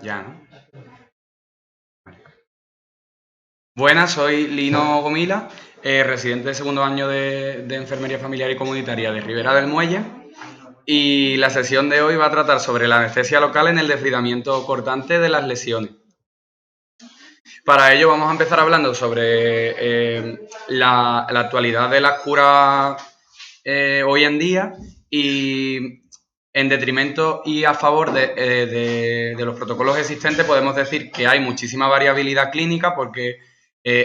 Ya, ¿no? Buenas, soy Lino Gomila, residente de segundo año de Enfermería Familiar y Comunitaria de Ribera del Muelle. Y la sesión de hoy va a tratar sobre la anestesia local en el desbridamiento cortante de las lesiones. Para ello vamos a empezar hablando sobre la actualidad de las curas hoy en día y en detrimento y a favor de los protocolos existentes podemos decir que hay muchísima variabilidad clínica porque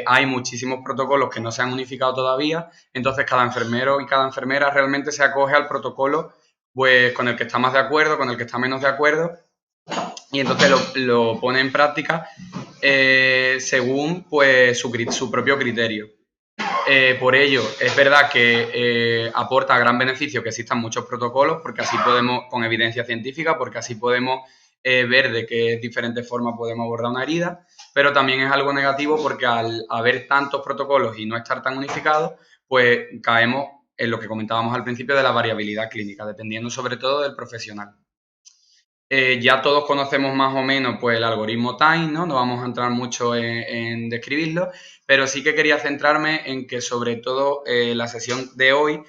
hay muchísimos protocolos que no se han unificado todavía, entonces cada enfermero y cada enfermera realmente se acoge al protocolo pues con el que está más de acuerdo, con el que está menos de acuerdo y entonces lo pone en práctica según pues su propio criterio. Por ello, es verdad que aporta gran beneficio que existan muchos protocolos, porque así podemos, con evidencia científica, porque así podemos ver de qué diferentes formas podemos abordar una herida, pero también es algo negativo porque al haber tantos protocolos y no estar tan unificados, pues caemos en lo que comentábamos al principio de la variabilidad clínica, dependiendo sobre todo del profesional. Ya todos conocemos más o menos pues, el algoritmo TIME, ¿no? No vamos a entrar mucho en describirlo, pero sí que quería centrarme en que sobre todo la sesión de hoy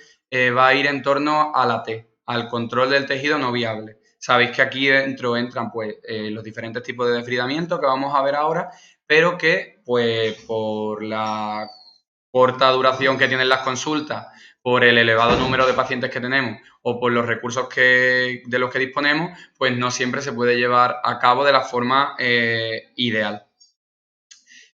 va a ir en torno a la T, al control del tejido no viable. Sabéis que aquí dentro entran pues, los diferentes tipos de desbridamiento que vamos a ver ahora, pero que pues, por la corta duración que tienen las consultas, por el elevado número de pacientes que tenemos o por los recursos de los que disponemos, pues no siempre se puede llevar a cabo de la forma ideal.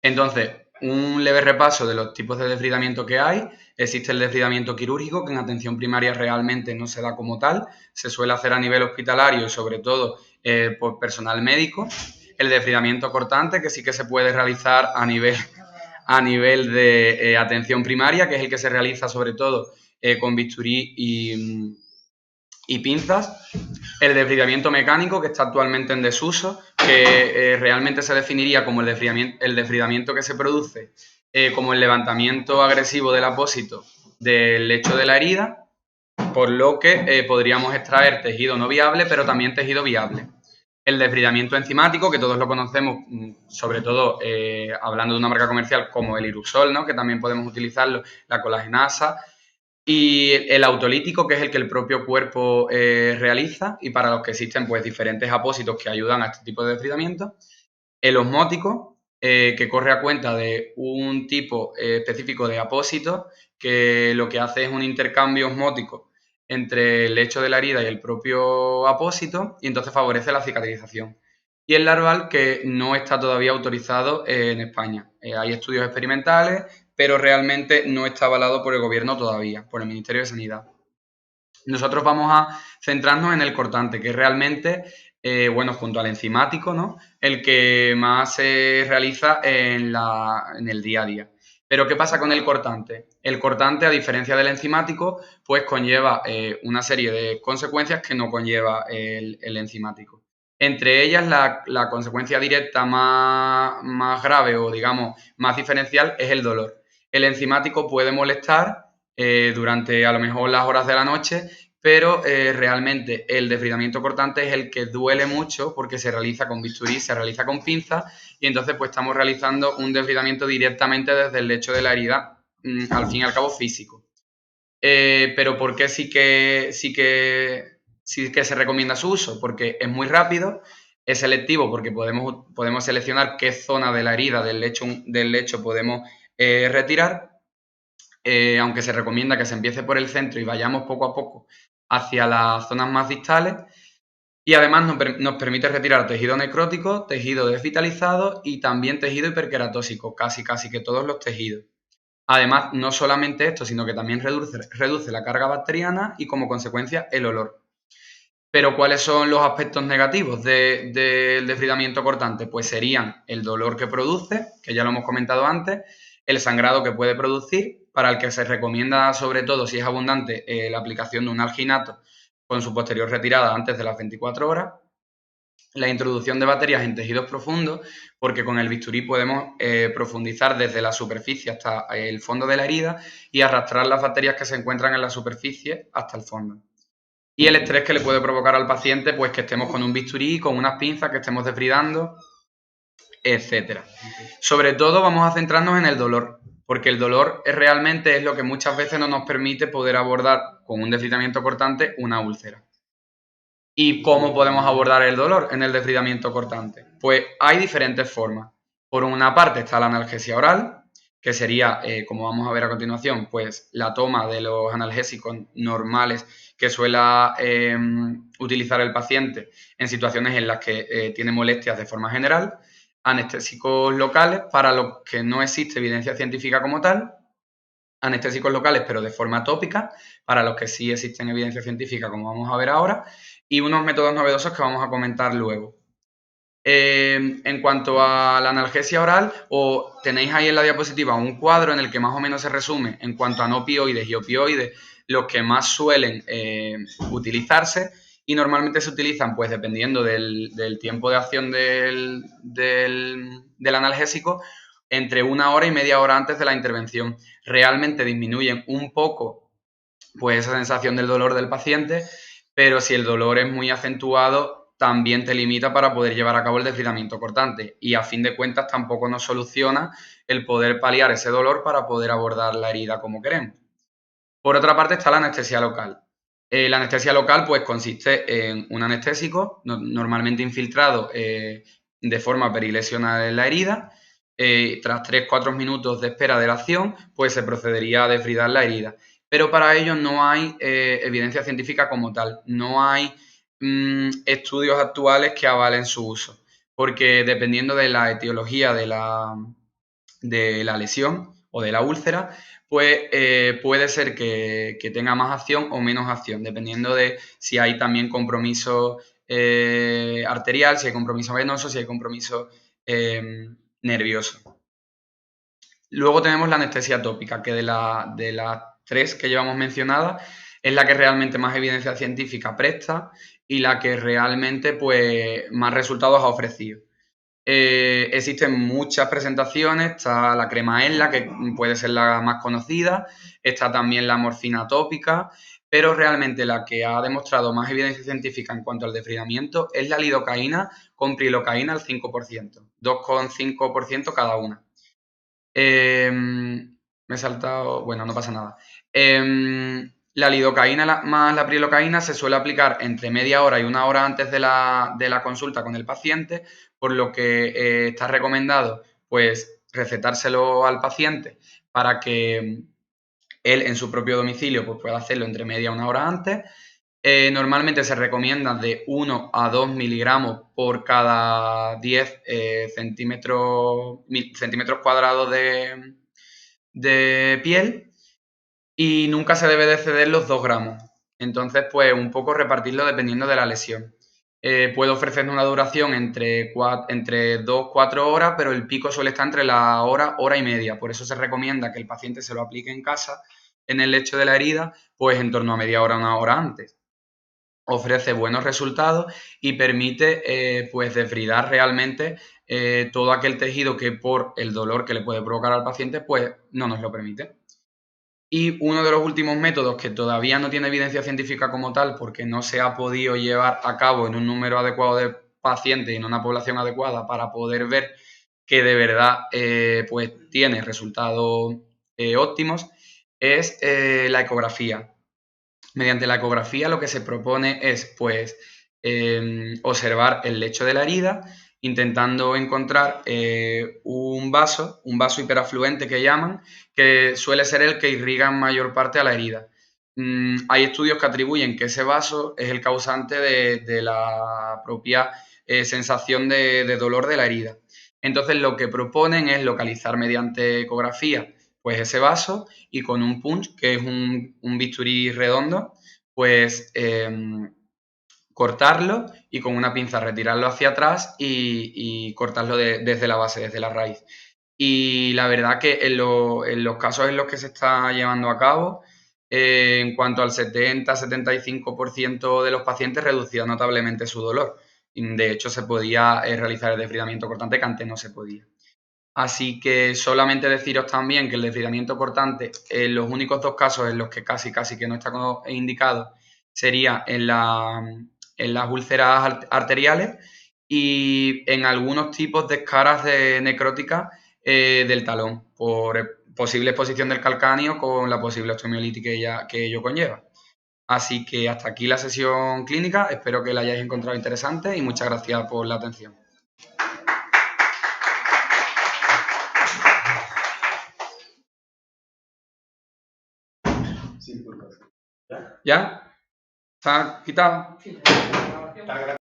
Entonces, un leve repaso de los tipos de desbridamiento que hay. Existe el desbridamiento quirúrgico, que en atención primaria realmente no se da como tal, se suele hacer a nivel hospitalario y sobre todo por personal médico. El desbridamiento cortante, que sí que se puede realizar a nivel de atención primaria, que es el que se realiza sobre todo con bisturí y pinzas. El desbridamiento mecánico, que está actualmente en desuso, que realmente se definiría como el desbridamiento que se produce como el levantamiento agresivo del apósito del lecho de la herida, por lo que podríamos extraer tejido no viable, pero también tejido viable. El desbridamiento enzimático, que todos lo conocemos, sobre todo hablando de una marca comercial como el Irusol, ¿no? Que también podemos utilizarlo, la colagenasa, y el autolítico, que es el que el propio cuerpo realiza y para los que existen pues diferentes apósitos que ayudan a este tipo de desbridamiento. El osmótico, que corre a cuenta de un tipo específico de apósito que lo que hace es un intercambio osmótico entre el lecho de la herida y el propio apósito y entonces favorece la cicatrización. Y el larval, que no está todavía autorizado en España. Hay estudios experimentales, pero realmente no está avalado por el gobierno todavía, por el Ministerio de Sanidad. Nosotros vamos a centrarnos en el cortante, que es realmente, bueno, junto al enzimático, ¿no? El que más se realiza en el día a día. Pero ¿qué pasa con el cortante? El cortante, a diferencia del enzimático, pues conlleva una serie de consecuencias que no conlleva el enzimático. Entre ellas, la consecuencia directa más grave o, digamos, más diferencial es el dolor. El enzimático puede molestar durante a lo mejor las horas de la noche, pero realmente el desbridamiento cortante es el que duele mucho porque se realiza con bisturí, se realiza con pinza y entonces pues estamos realizando un desbridamiento directamente desde el lecho de la herida, al fin y al cabo físico. Pero ¿por qué sí que se recomienda su uso? Porque es muy rápido, es selectivo porque podemos seleccionar qué zona de la herida del lecho podemos retirar, aunque se recomienda que se empiece por el centro y vayamos poco a poco hacia las zonas más distales. Y además nos permite retirar tejido necrótico, tejido desvitalizado y también tejido hiperqueratóxico, casi que todos los tejidos. Además, no solamente esto, sino que también reduce la carga bacteriana y como consecuencia el olor. Pero ¿cuáles son los aspectos negativos del desbridamiento cortante? Pues serían el dolor que produce, que ya lo hemos comentado antes, el sangrado que puede producir, para el que se recomienda sobre todo si es abundante la aplicación de un alginato con su posterior retirada antes de las 24 horas. la introducción de baterías en tejidos profundos, porque con el bisturí podemos profundizar desde la superficie hasta el fondo de la herida y arrastrar las bacterias que se encuentran en la superficie hasta el fondo. Y el estrés que le puede provocar al paciente, pues que estemos con un bisturí, con unas pinzas, que estemos desbridando, etcétera. Sobre todo vamos a centrarnos en el dolor, porque el dolor realmente es lo que muchas veces no nos permite poder abordar con un desbridamiento cortante una úlcera. ¿Y cómo podemos abordar el dolor en el desbridamiento cortante? Pues hay diferentes formas. Por una parte está la analgesia oral, que sería, como vamos a ver a continuación, pues la toma de los analgésicos normales que suele utilizar el paciente en situaciones en las que tiene molestias de forma general, anestésicos locales para los que no existe evidencia científica como tal, anestésicos locales pero de forma tópica, para los que sí existen evidencia científica como vamos a ver ahora, y unos métodos novedosos que vamos a comentar luego. En cuanto a la analgesia oral, tenéis ahí en la diapositiva un cuadro en el que más o menos se resume en cuanto a no opioides y opioides, los que más suelen utilizarse, y normalmente se utilizan, pues dependiendo del tiempo de acción del analgésico, entre 1 hora y media hora antes de la intervención. Realmente disminuyen un poco pues esa sensación del dolor del paciente, pero si el dolor es muy acentuado, también te limita para poder llevar a cabo el desbridamiento cortante, y a fin de cuentas tampoco nos soluciona el poder paliar ese dolor para poder abordar la herida como queremos. Por otra parte está la anestesia local. La anestesia local pues consiste en un anestésico normalmente infiltrado de forma perilesional en la herida. Tras 3-4 minutos de espera de la acción, pues se procedería a desbridar la herida. Pero para ello no hay evidencia científica como tal, no hay estudios actuales que avalen su uso, porque dependiendo de la etiología de la lesión o de la úlcera, pues puede ser que tenga más acción o menos acción, dependiendo de si hay también compromiso arterial, si hay compromiso venoso, si hay compromiso nervioso. Luego tenemos la anestesia tópica, que de las tres que llevamos mencionadas es la que realmente más evidencia científica presta y la que realmente pues, más resultados ha ofrecido. Existen muchas presentaciones, está la crema ENLA, que puede ser la más conocida, está también la morfina tópica, pero realmente la que ha demostrado más evidencia científica en cuanto al desbridamiento es la lidocaína con prilocaína al 5%, 2,5% cada una. Me he saltado, bueno, no pasa nada. La lidocaína más la prilocaína se suele aplicar entre media hora y 1 hora antes de la consulta con el paciente, por lo que está recomendado pues recetárselo al paciente para que él en su propio domicilio pues, pueda hacerlo entre media y 1 hora antes. Normalmente se recomienda de 1 a 2 miligramos por cada 10 centímetros cuadrados de piel, y nunca se debe de exceder los 2 gramos. Entonces, pues un poco repartirlo dependiendo de la lesión. Puede ofrecer una duración entre 2-4 horas, pero el pico suele estar entre la hora y media. Por eso se recomienda que el paciente se lo aplique en casa, en el lecho de la herida, pues en torno a media hora, 1 hora antes. Ofrece buenos resultados y permite pues desbridar realmente todo aquel tejido que por el dolor que le puede provocar al paciente pues no nos lo permite. Y uno de los últimos métodos que todavía no tiene evidencia científica como tal, porque no se ha podido llevar a cabo en un número adecuado de pacientes y en una población adecuada para poder ver que de verdad pues tiene resultados óptimos, es la ecografía. Mediante la ecografía lo que se propone es pues observar el lecho de la herida, intentando encontrar un vaso hiperafluente que llaman, que suele ser el que irriga en mayor parte a la herida. Hay estudios que atribuyen que ese vaso es el causante de la propia sensación de dolor de la herida. Entonces lo que proponen es localizar mediante ecografía pues ese vaso, y con un punch, que es un bisturí redondo, pues cortarlo y con una pinza retirarlo hacia atrás y cortarlo desde la base, desde la raíz. Y la verdad que en los casos en los que se está llevando a cabo, en cuanto al 70-75% de los pacientes reducía notablemente su dolor. De hecho, se podía realizar el desbridamiento cortante, que antes no se podía. Así que solamente deciros también que el desbridamiento cortante, en los únicos dos casos en los que casi que no está indicado, sería en las úlceras arteriales y en algunos tipos de escaras necróticas del talón, por posible exposición del calcáneo con la posible osteomielitis que ello conlleva. Así que hasta aquí la sesión clínica, espero que la hayáis encontrado interesante y muchas gracias por la atención. ¿Ya? ¿Está quitado?